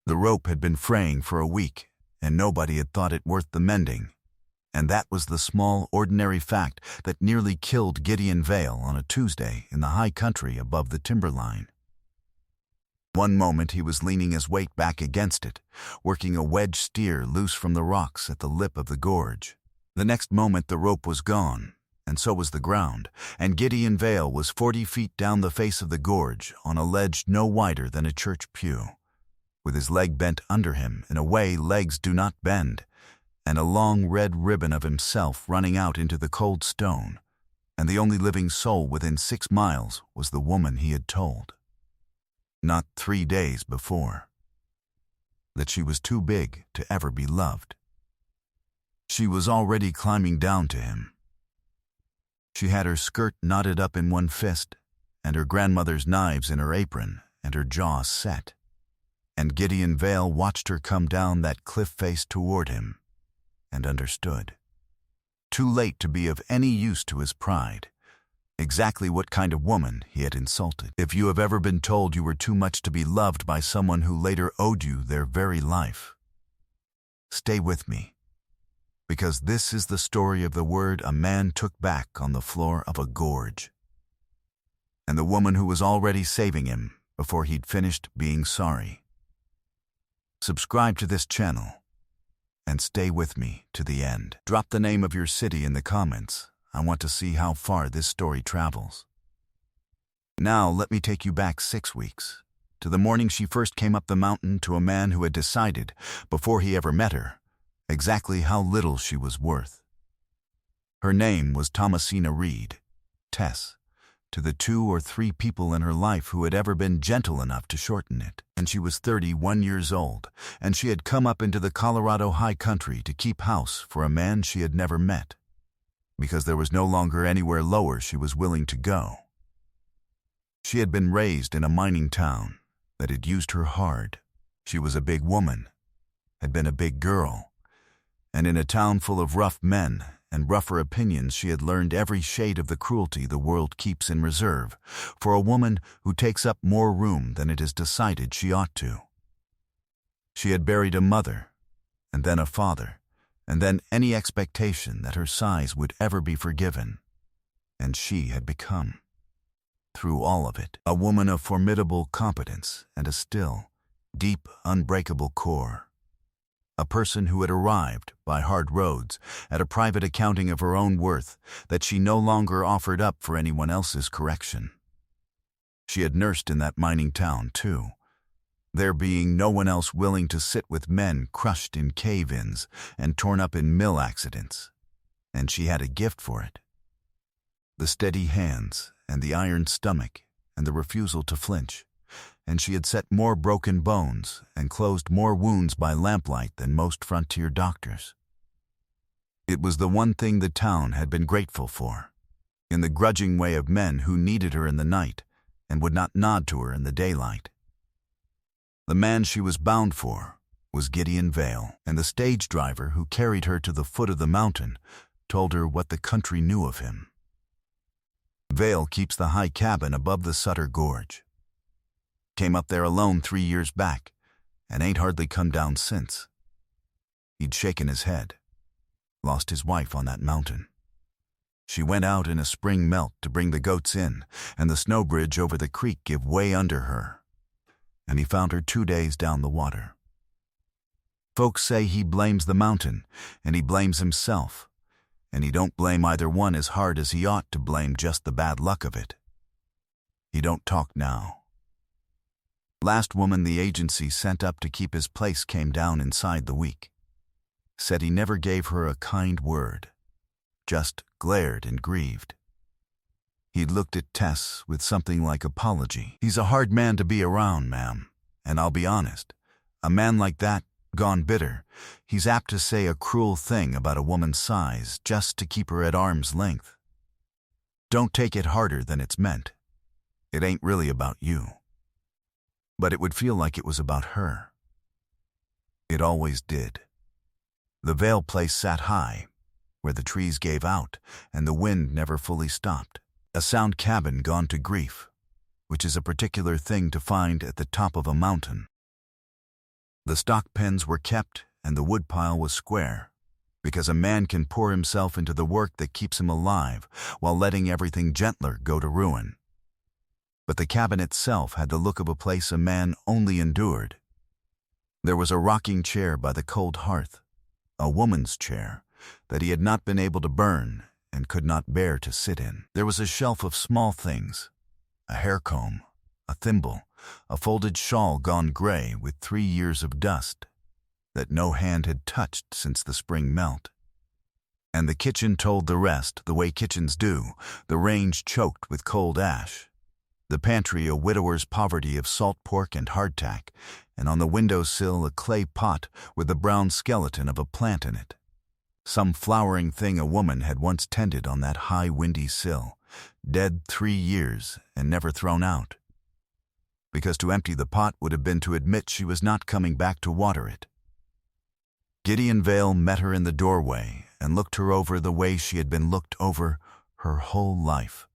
The rope had been fraying for a week, and nobody had thought it worth the mending. And that was the small, ordinary fact that nearly killed Gideon Vale on a Tuesday in the high country above the timberline. One moment he was leaning his weight back against it, working a wedge steer loose from the rocks at the lip of the gorge. The next moment the rope was gone, and so was the ground, and Gideon Vale was 40 feet down the face of the gorge on a ledge no wider than a church pew, with his leg bent under him in a way legs do not bend, and a long red ribbon of himself running out into the cold stone, and the only living soul within 6 miles was the woman he had told, not 3 days before, that she was too big to ever be loved. She was already climbing down to him. She had her skirt knotted up in one fist, and her grandmother's knives in her apron, and her jaw set. And Gideon Vale watched her come down that cliff face toward him, and understood. Too late to be of any use to his pride. Exactly what kind of woman he had insulted. If you have ever been told you were too much to be loved by someone who later owed you their very life, stay with me, because this is the story of the word a man took back on the floor of a gorge, and the woman who was already saving him before he'd finished being sorry. Subscribe to this channel and stay with me to the end. Drop the name of your city in the comments. I want to see how far this story travels. Now let me take you back 6 weeks, to the morning she first came up the mountain to a man who had decided, before he ever met her, exactly how little she was worth. Her name was Thomasina Reed, Tess, to the 2 or 3 people in her life who had ever been gentle enough to shorten it. And she was 31 years old, and she had come up into the Colorado high country to keep house for a man she had never met, because there was no longer anywhere lower she was willing to go. She had been raised in a mining town that had used her hard. She was a big woman, had been a big girl, and in a town full of rough men and rougher opinions she had learned every shade of the cruelty the world keeps in reserve for a woman who takes up more room than it is decided she ought to. She had buried a mother, and then a father, and then any expectation that her size would ever be forgiven, and she had become, through all of it, a woman of formidable competence and a still, deep, unbreakable core. A person who had arrived, by hard roads, at a private accounting of her own worth that she no longer offered up for anyone else's correction. She had nursed in that mining town, too, there being no one else willing to sit with men crushed in cave-ins and torn up in mill accidents, and she had a gift for it. The steady hands, and the iron stomach, and the refusal to flinch, and she had set more broken bones and closed more wounds by lamplight than most frontier doctors. It was the one thing the town had been grateful for, in the grudging way of men who needed her in the night and would not nod to her in the daylight. The man she was bound for was Gideon Vale, and the stage driver who carried her to the foot of the mountain told her what the country knew of him. Vale keeps the high cabin above the Sutter Gorge. Came up there alone 3 years back, and ain't hardly come down since. He'd shaken his head. Lost his wife on that mountain. She went out in a spring melt to bring the goats in, and the snow bridge over the creek give way under her, and he found her 2 days down the water. Folks say he blames the mountain, and he blames himself, and he don't blame either one as hard as he ought to blame just the bad luck of it. He don't talk now. Last woman the agency sent up to keep his place came down inside the week. Said he never gave her a kind word, just glared and grieved. He'd looked at Tess with something like apology. He's a hard man to be around, ma'am, and I'll be honest, a man like that, gone bitter, he's apt to say a cruel thing about a woman's size just to keep her at arm's length. Don't take it harder than it's meant. It ain't really about you. But it would feel like it was about her. It always did. The Vale place sat high, where the trees gave out and the wind never fully stopped. A sound cabin gone to grief, which is a particular thing to find at the top of a mountain. The stock pens were kept and the woodpile was square, because a man can pour himself into the work that keeps him alive while letting everything gentler go to ruin. But the cabin itself had the look of a place a man only endured. There was a rocking chair by the cold hearth, a woman's chair that he had not been able to burn and could not bear to sit in. There was a shelf of small things, a hair comb, a thimble, a folded shawl gone gray with 3 years of dust that no hand had touched since the spring melt. And the kitchen told the rest the way kitchens do, the range choked with cold ash, the pantry a widower's poverty of salt pork and hardtack, and on the windowsill a clay pot with the brown skeleton of a plant in it. Some flowering thing a woman had once tended on that high windy sill, dead 3 years and never thrown out. Because to empty the pot would have been to admit she was not coming back to water it. Gideon Vale met her in the doorway and looked her over the way she had been looked over her whole life.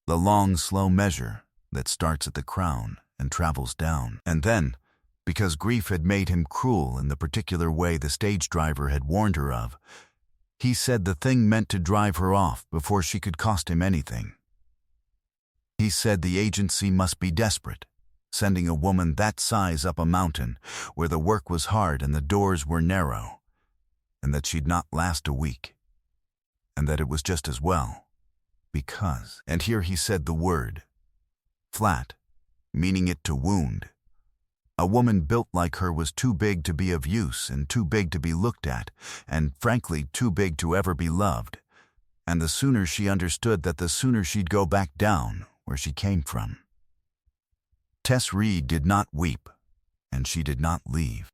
The long, slow measure that starts at the crown and travels down. And then, because grief had made him cruel in the particular way the stage driver had warned her of, he said the thing meant to drive her off before she could cost him anything. He said the agency must be desperate, sending a woman that size up a mountain where the work was hard and the doors were narrow, and that she'd not last a week, and that it was just as well, because, and here he said the word, flat, meaning it to wound. A woman built like her was too big to be of use and too big to be looked at, and frankly too big to ever be loved, and the sooner she understood that the sooner she'd go back down where she came from. Tess Reed did not weep, and she did not leave.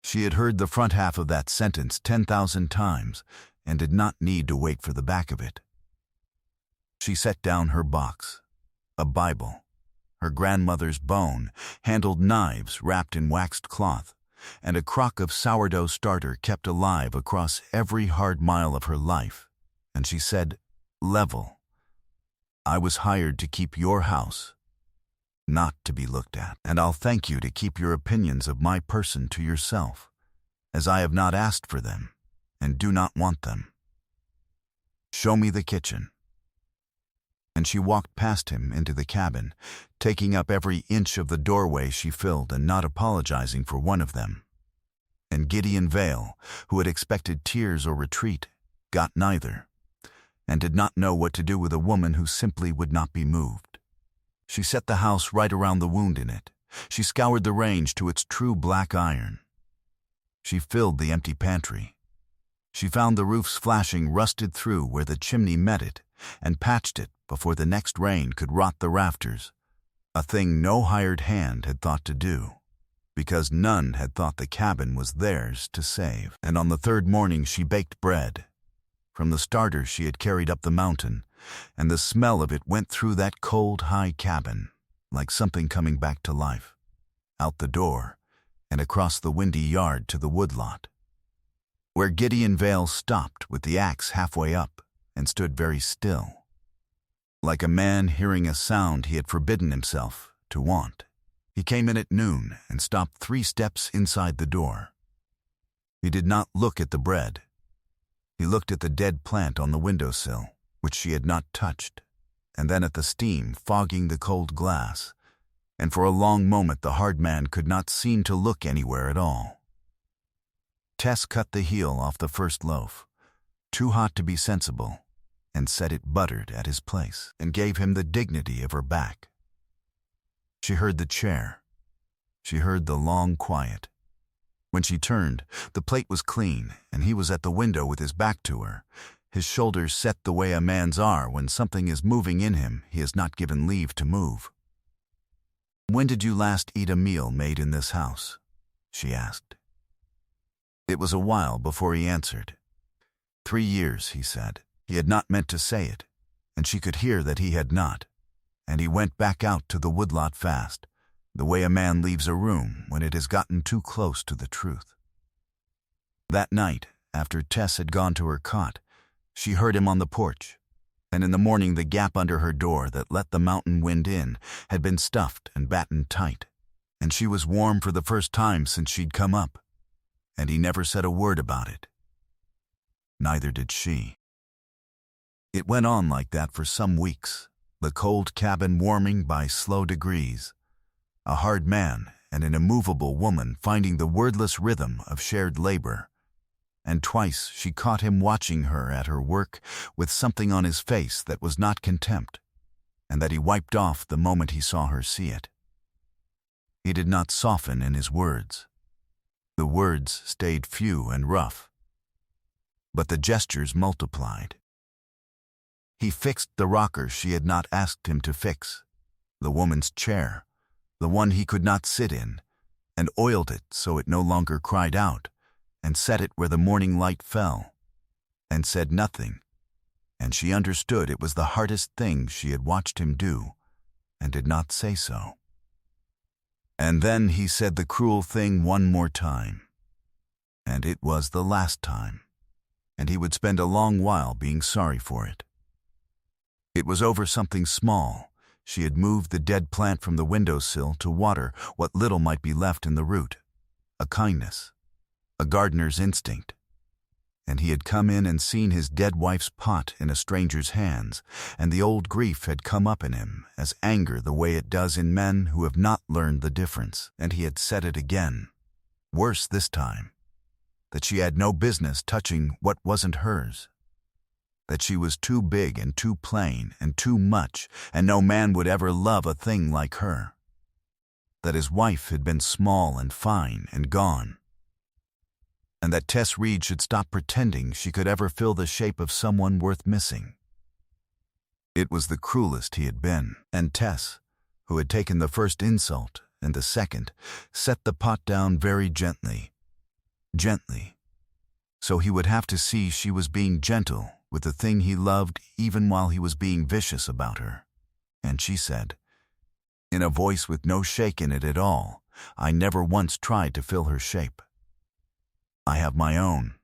She had heard the front half of that sentence 10,000 times and did not need to wait for the back of it. She set down her box, a Bible, her grandmother's bone, handled knives wrapped in waxed cloth, and a crock of sourdough starter kept alive across every hard mile of her life, and she said, level, I was hired to keep your house, not to be looked at, and I'll thank you to keep your opinions of my person to yourself, as I have not asked for them, and do not want them. Show me the kitchen. And she walked past him into the cabin, taking up every inch of the doorway she filled and not apologizing for one of them. And Gideon Vale, who had expected tears or retreat, got neither, and did not know what to do with a woman who simply would not be moved. She set the house right around the wound in it. She scoured the range to its true black iron. She filled the empty pantry. She found the roof's flashing rusted through where the chimney met it, and patched it before the next rain could rot the rafters, a thing no hired hand had thought to do, because none had thought the cabin was theirs to save. And on the third morning she baked bread, from the starter she had carried up the mountain, and the smell of it went through that cold, high cabin, like something coming back to life, out the door, and across the windy yard to the woodlot, where Gideon Vale stopped with the axe halfway up and stood very still, like a man hearing a sound he had forbidden himself to want. He came in at noon and stopped 3 steps inside the door. He did not look at the bread. He looked at the dead plant on the windowsill, which she had not touched, and then at the steam fogging the cold glass, and for a long moment the hard man could not seem to look anywhere at all. Tess cut the heel off the first loaf, too hot to be sensible, and set it buttered at his place, and gave him the dignity of her back. She heard the chair. She heard the long quiet. When she turned, the plate was clean, and he was at the window with his back to her, his shoulders set the way a man's are when something is moving in him he has not given leave to move. "When did you last eat a meal made in this house?" she asked. It was a while before he answered. 3 years, he said. He had not meant to say it, and she could hear that he had not, and he went back out to the woodlot fast, the way a man leaves a room when it has gotten too close to the truth. That night, after Tess had gone to her cot, she heard him on the porch, and in the morning the gap under her door that let the mountain wind in had been stuffed and battened tight, and she was warm for the first time since she'd come up, and he never said a word about it. Neither did she. It went on like that for some weeks, the cold cabin warming by slow degrees, a hard man and an immovable woman finding the wordless rhythm of shared labor. And twice she caught him watching her at her work with something on his face that was not contempt, and that he wiped off the moment he saw her see it. He did not soften in his words. The words stayed few and rough, but the gestures multiplied. He fixed the rocker she had not asked him to fix, the woman's chair, the one he could not sit in, and oiled it so it no longer cried out, and set it where the morning light fell, and said nothing, and she understood it was the hardest thing she had watched him do, and did not say so. And then he said the cruel thing one more time, and it was the last time, and he would spend a long while being sorry for it. It was over something small. She had moved the dead plant from the windowsill to water what little might be left in the root, a kindness, a gardener's instinct. And he had come in and seen his dead wife's pot in a stranger's hands, and the old grief had come up in him as anger the way it does in men who have not learned the difference, and he had said it again, worse this time, that she had no business touching what wasn't hers, that she was too big and too plain and too much, and no man would ever love a thing like her, that his wife had been small and fine and gone, and that Tess Reed should stop pretending she could ever fill the shape of someone worth missing. It was the cruelest he had been, and Tess, who had taken the first insult and the second, set the pot down very gently, so he would have to see she was being gentle with the thing he loved even while he was being vicious about her. And she said, in a voice with no shake in it at all, I never once tried to fill her shape. I have my own.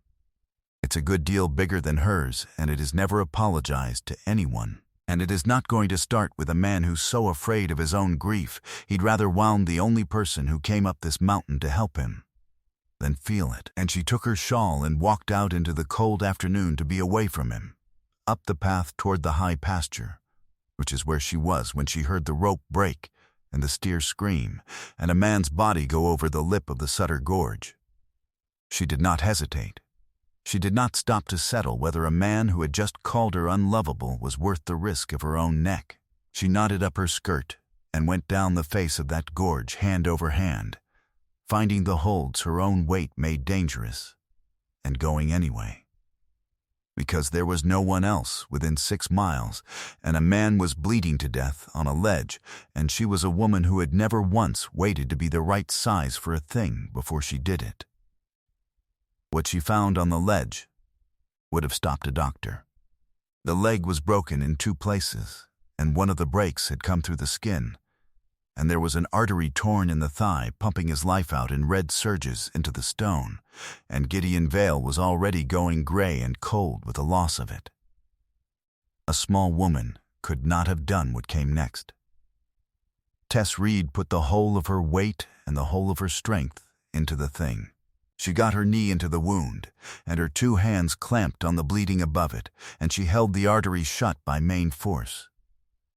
It's a good deal bigger than hers, and it has never apologized to anyone. And it is not going to start with a man who's so afraid of his own grief he'd rather wound the only person who came up this mountain to help him than feel it. And she took her shawl and walked out into the cold afternoon to be away from him, up the path toward the high pasture, which is where she was when she heard the rope break and the steer scream and a man's body go over the lip of the Sutter Gorge. She did not hesitate. She did not stop to settle whether a man who had just called her unlovable was worth the risk of her own neck. She knotted up her skirt and went down the face of that gorge hand over hand, finding the holds her own weight made dangerous, and going anyway. Because there was no one else within 6 miles, and a man was bleeding to death on a ledge, and she was a woman who had never once waited to be the right size for a thing before she did it. What she found on the ledge would have stopped a doctor. The leg was broken in 2 places, and one of the breaks had come through the skin, and there was an artery torn in the thigh pumping his life out in red surges into the stone, and Gideon Vale was already going gray and cold with the loss of it. A small woman could not have done what came next. Tess Reed put the whole of her weight and the whole of her strength into the thing. She got her knee into the wound, and her 2 hands clamped on the bleeding above it, and she held the artery shut by main force.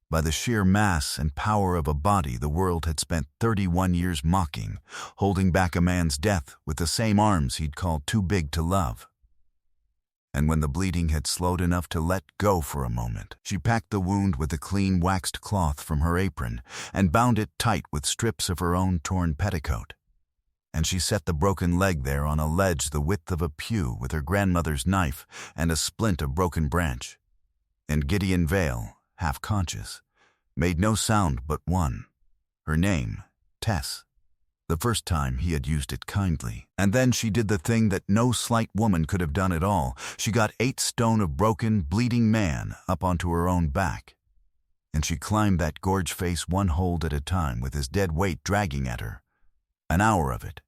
By the sheer mass and power of a body the world had spent 31 years mocking, holding back a man's death with the same arms he'd called too big to love. And when the bleeding had slowed enough to let go for a moment, she packed the wound with a clean waxed cloth from her apron and bound it tight with strips of her own torn petticoat. And she set the broken leg there on a ledge the width of a pew with her grandmother's knife and a splint of broken branch. And Gideon Vale, half conscious, made no sound but one, her name, Tess, the first time he had used it kindly. And then she did the thing that no slight woman could have done at all. She got 8 stone of broken, bleeding man up onto her own back. And she climbed that gorge face one hold at a time with his dead weight dragging at her. An hour of it,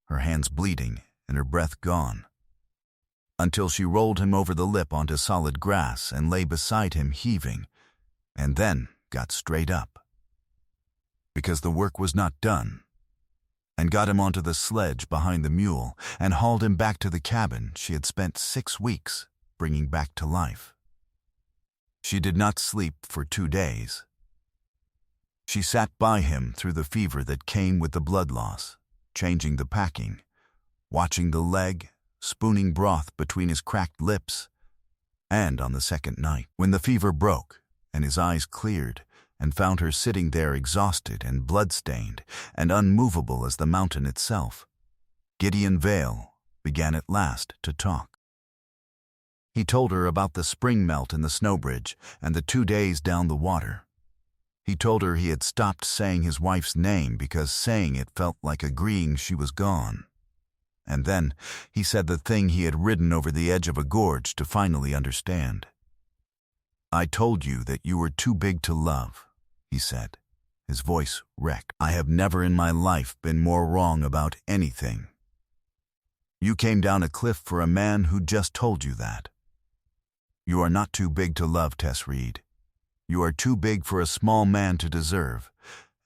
her hands bleeding and her breath gone, until she rolled him over the lip onto solid grass and lay beside him heaving, and then got straight up. Because the work was not done, and got him onto the sledge behind the mule and hauled him back to the cabin she had spent 6 weeks bringing back to life. She did not sleep for 2 days. She sat by him through the fever that came with the blood loss, changing the packing, watching the leg, spooning broth between his cracked lips. And on the second night, when the fever broke and his eyes cleared and found her sitting there exhausted and blood-stained and unmovable as the mountain itself, Gideon Vale began at last to talk. He told her about the spring melt in the snow bridge and the 2 days down the water. He told her he had stopped saying his wife's name because saying it felt like agreeing she was gone. And then he said the thing he had ridden over the edge of a gorge to finally understand. "I told you that you were too big to love," he said, his voice wrecked. "I have never in my life been more wrong about anything. You came down a cliff for a man who just told you that. You are not too big to love, Tess Reed. You are too big for a small man to deserve,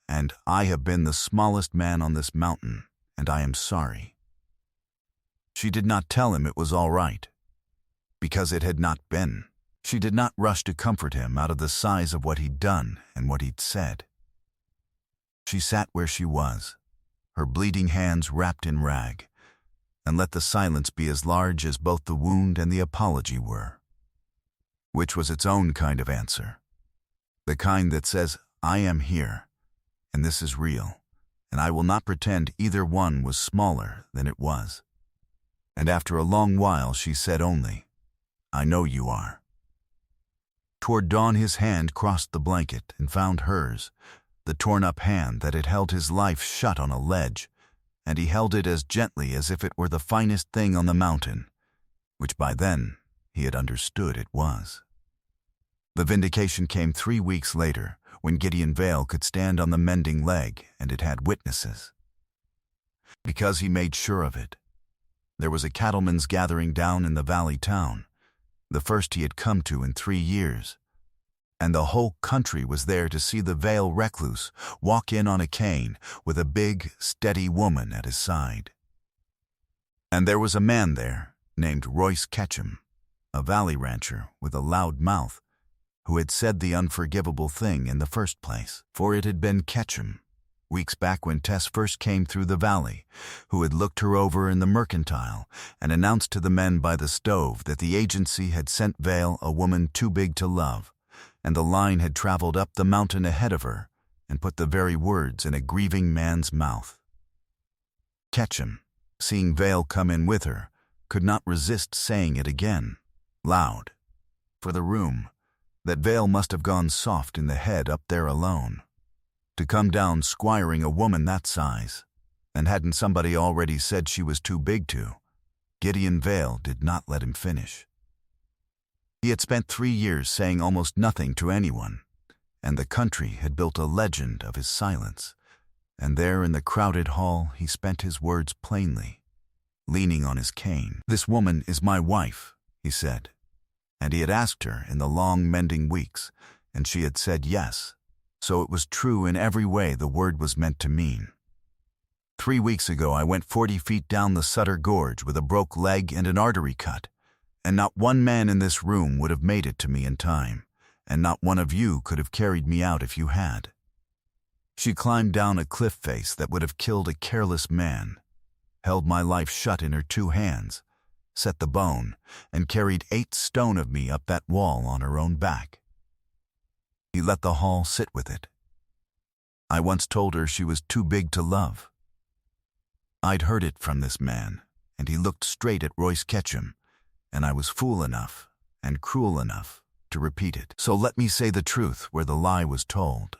and I have been the smallest man on this mountain, and I am sorry." She did not tell him it was all right, because it had not been. She did not rush to comfort him out of the size of what he'd done and what he'd said. She sat where she was, her bleeding hands wrapped in rag, and let the silence be as large as both the wound and the apology were, which was its own kind of answer, the kind that says, "I am here, and this is real, and I will not pretend either one was smaller than it was." And after a long while she said only, "I know you are." Toward dawn his hand crossed the blanket and found hers, the torn-up hand that had held his life shut on a ledge, and he held it as gently as if it were the finest thing on the mountain, which by then he had understood it was. The vindication came 3 weeks later, when Gideon Vale could stand on the mending leg and it had witnesses. Because he made sure of it. There was a cattleman's gathering down in the valley town, the first he had come to in 3 years, and the whole country was there to see the Vale recluse walk in on a cane with a big, steady woman at his side. And there was a man there named Royce Ketchum, a valley rancher with a loud mouth, who had said the unforgivable thing in the first place, for it had been Ketchum, weeks back when Tess first came through the valley, who had looked her over in the mercantile and announced to the men by the stove that the agency had sent Vale a woman too big to love, and the line had traveled up the mountain ahead of her and put the very words in a grieving man's mouth. Ketchum, seeing Vale come in with her, could not resist saying it again, loud, for the room, that Vale must have gone soft in the head up there alone. To come down squiring a woman that size, and hadn't somebody already said she was too big to? Gideon Vale did not let him finish. He had spent 3 years saying almost nothing to anyone, and the country had built a legend of his silence, and there in the crowded hall he spent his words plainly, leaning on his cane. "This woman is my wife," he said, and he had asked her in the long mending weeks, and she had said yes. So it was true in every way the word was meant to mean. 3 weeks ago I went 40 feet down the Sutter Gorge with a broke leg and an artery cut, and not one man in this room would have made it to me in time, and not one of you could have carried me out if you had. She climbed down a cliff face that would have killed a careless man, held my life shut in her 2 hands, set the bone, and carried 8 stone of me up that wall on her own back. He let the hall sit with it. I once told her she was too big to love. I'd heard it from this man, and he looked straight at Royce Ketchum, and I was fool enough and cruel enough to repeat it. So let me say the truth where the lie was told.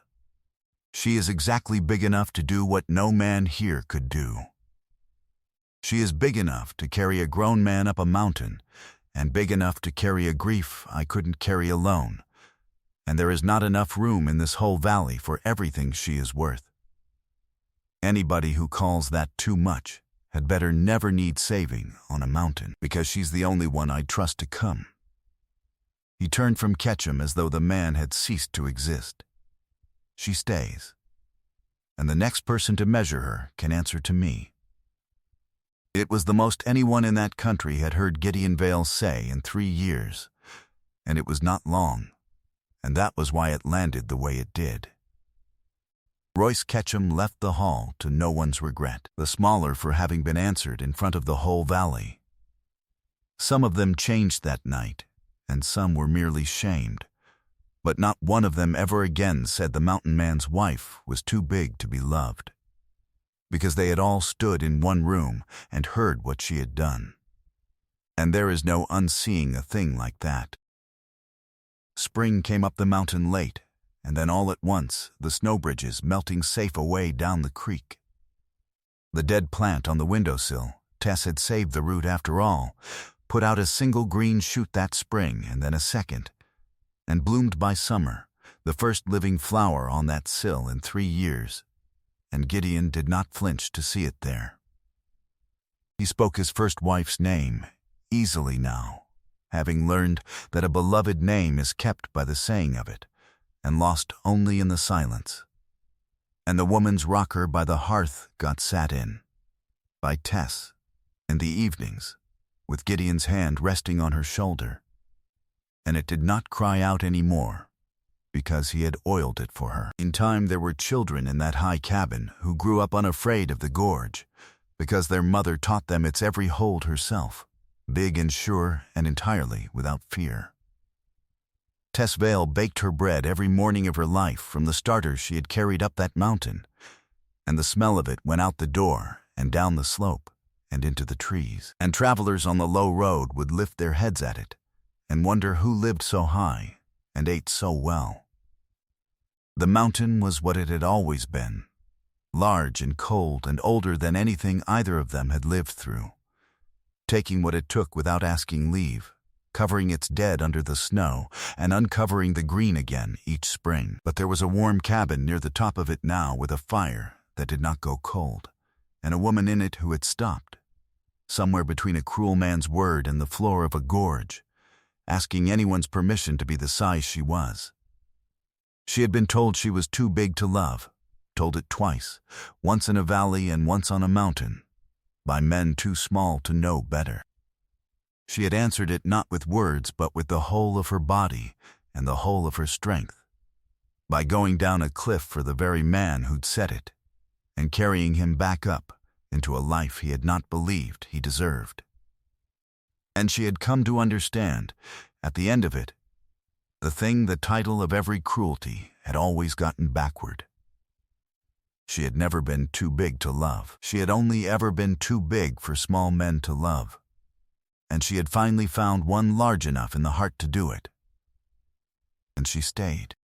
She is exactly big enough to do what no man here could do. She is big enough to carry a grown man up a mountain, and big enough to carry a grief I couldn't carry alone. And there is not enough room in this whole valley for everything she is worth. Anybody who calls that too much had better never need saving on a mountain, because she's the only one I'd trust to come. He turned from Ketchum as though the man had ceased to exist. She stays. and the next person to measure her can answer to me. It was the most anyone in that country had heard Gideon Vale say in 3 years, and it was not long, and that was why it landed the way it did. Royce Ketchum left the hall to no one's regret, the smaller for having been answered in front of the whole valley. Some of them changed that night, and some were merely shamed, but not one of them ever again said the mountain man's wife was too big to be loved, because they had all stood in one room and heard what she had done. And there is no unseeing a thing like that. Spring came up the mountain late, and then all at once the snow bridges melting safe away down the creek. The dead plant on the windowsill, Tess had saved the root after all, put out a single green shoot that spring and then a second, and bloomed by summer, the first living flower on that sill in 3 years, and Gideon did not flinch to see it there. He spoke his first wife's name, easily now, having learned that a beloved name is kept by the saying of it, and lost only in the silence. And the woman's rocker by the hearth got sat in, by Tess, in the evenings, with Gideon's hand resting on her shoulder, and it did not cry out any more, because he had oiled it for her. In time there were children in that high cabin who grew up unafraid of the gorge, because their mother taught them its every hold herself, big and sure and entirely without fear. Tess Vale baked her bread every morning of her life from the starters she had carried up that mountain, and the smell of it went out the door and down the slope and into the trees, and travelers on the low road would lift their heads at it and wonder who lived so high and ate so well. The mountain was what it had always been, large and cold and older than anything either of them had lived through, taking what it took without asking leave, covering its dead under the snow and uncovering the green again each spring. But there was a warm cabin near the top of it now with a fire that did not go cold, and a woman in it who had stopped, somewhere between a cruel man's word and the floor of a gorge, asking anyone's permission to be the size she was. She had been told she was too big to love, told it twice, once in a valley and once on a mountain, by men too small to know better. She had answered it not with words but with the whole of her body and the whole of her strength, by going down a cliff for the very man who'd said it, and carrying him back up into a life he had not believed he deserved. And she had come to understand, at the end of it, the thing the title of every cruelty had always gotten backward. She had never been too big to love. She had only ever been too big for small men to love. And she had finally found one large enough in the heart to do it. And she stayed.